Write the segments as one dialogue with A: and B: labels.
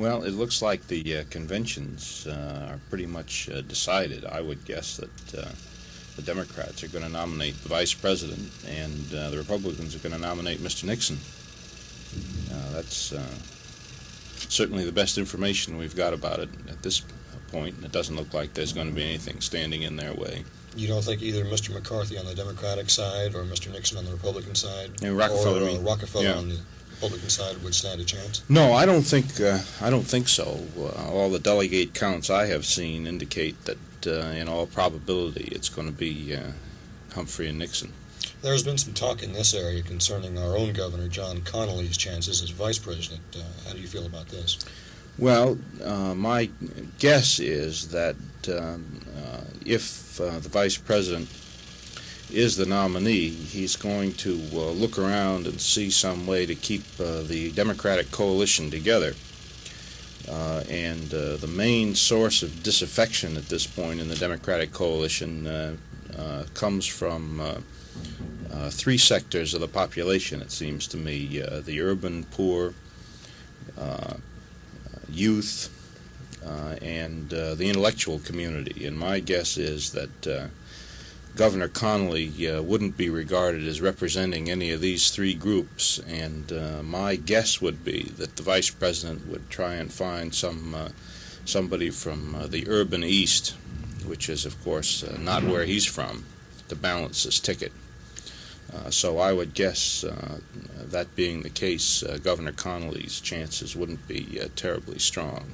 A: Well, it looks like the conventions are pretty much decided. I would guess that the Democrats are going to nominate the vice president, and the Republicans are going to nominate Mr. Nixon. That's certainly the best information we've got about it at this point, and it doesn't look like there's going to be anything standing in their way.
B: You don't think either Mr. McCarthy on the Democratic side or Mr. Nixon on the Republican side,
A: and Rockefeller,
B: or Rockefeller on the Republican side would stand a chance?
A: No, I don't think so. All the delegate counts I have seen indicate that, in all probability, it's going to be Humphrey and Nixon.
B: There's been some talk in this area concerning our own governor, John Connolly's chances as vice president. How do you feel about this?
A: Well, my guess is that if the vice president is the nominee, he's going to look around and see some way to keep the Democratic coalition together. And the main source of disaffection at this point in the Democratic coalition comes from three sectors of the population, it seems to me: the urban poor, youth, and the intellectual community. And my guess is that Governor Connolly wouldn't be regarded as representing any of these three groups, and my guess would be that the vice president would try and find somebody from the urban east, which is, of course, not where he's from, to balance his ticket. So I would guess, that being the case, Governor Connolly's chances wouldn't be terribly strong.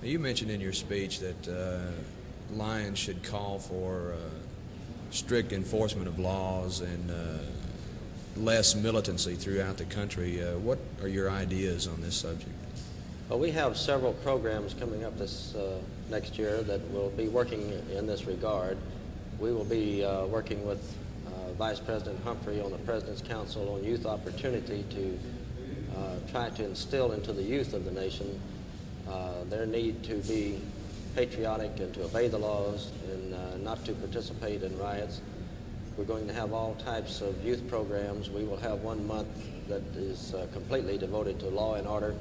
C: You mentioned in your speech that Lyons should call for strict enforcement of laws and less militancy throughout the country. What are your ideas on this subject?
D: Well, we have several programs coming up this next year that will be working in this regard. We will be working with Vice President Humphrey on the President's Council on Youth Opportunity to try to instill into the youth of the nation their need to be patriotic and to obey the laws and not to participate in riots. We're going to have all types of youth programs. We will have 1 month that is completely devoted to law and order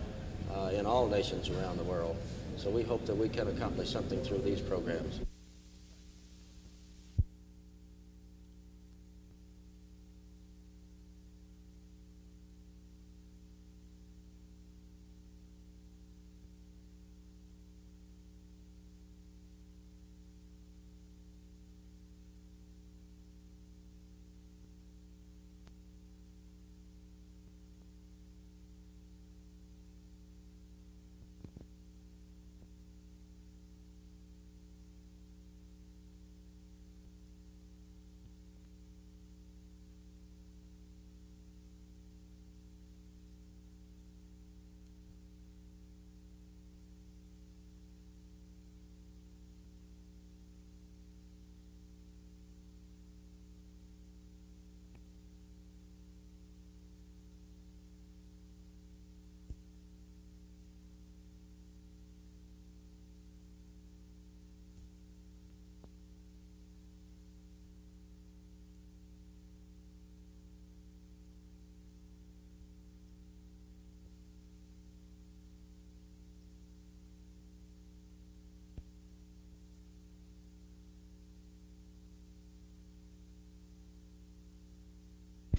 D: in all nations around the world. So we hope that we can accomplish something through these programs.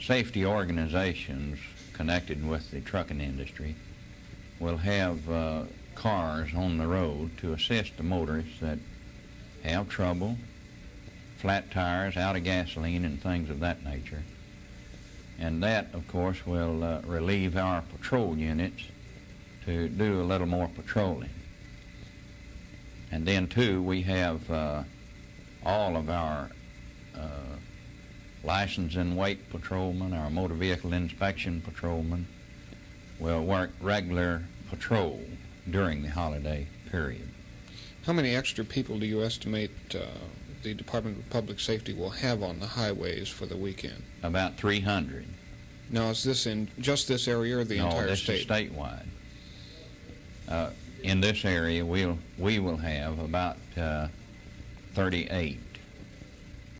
E: Safety organizations connected with the trucking industry will have cars on the road to assist the motorists that have trouble, flat tires, out of gasoline, and things of that nature. And that, of course, will relieve our patrol units to do a little more patrolling. And then, too, we have all of our license and weight patrolmen, our motor vehicle inspection patrolmen will work regular patrol during the holiday period.
F: How many extra people do you estimate the Department of Public Safety will have on the highways for the weekend?
E: About 300.
F: Now, is this in just this area or the entire
E: No, this
F: state?
E: is statewide. In this area, we will have about 38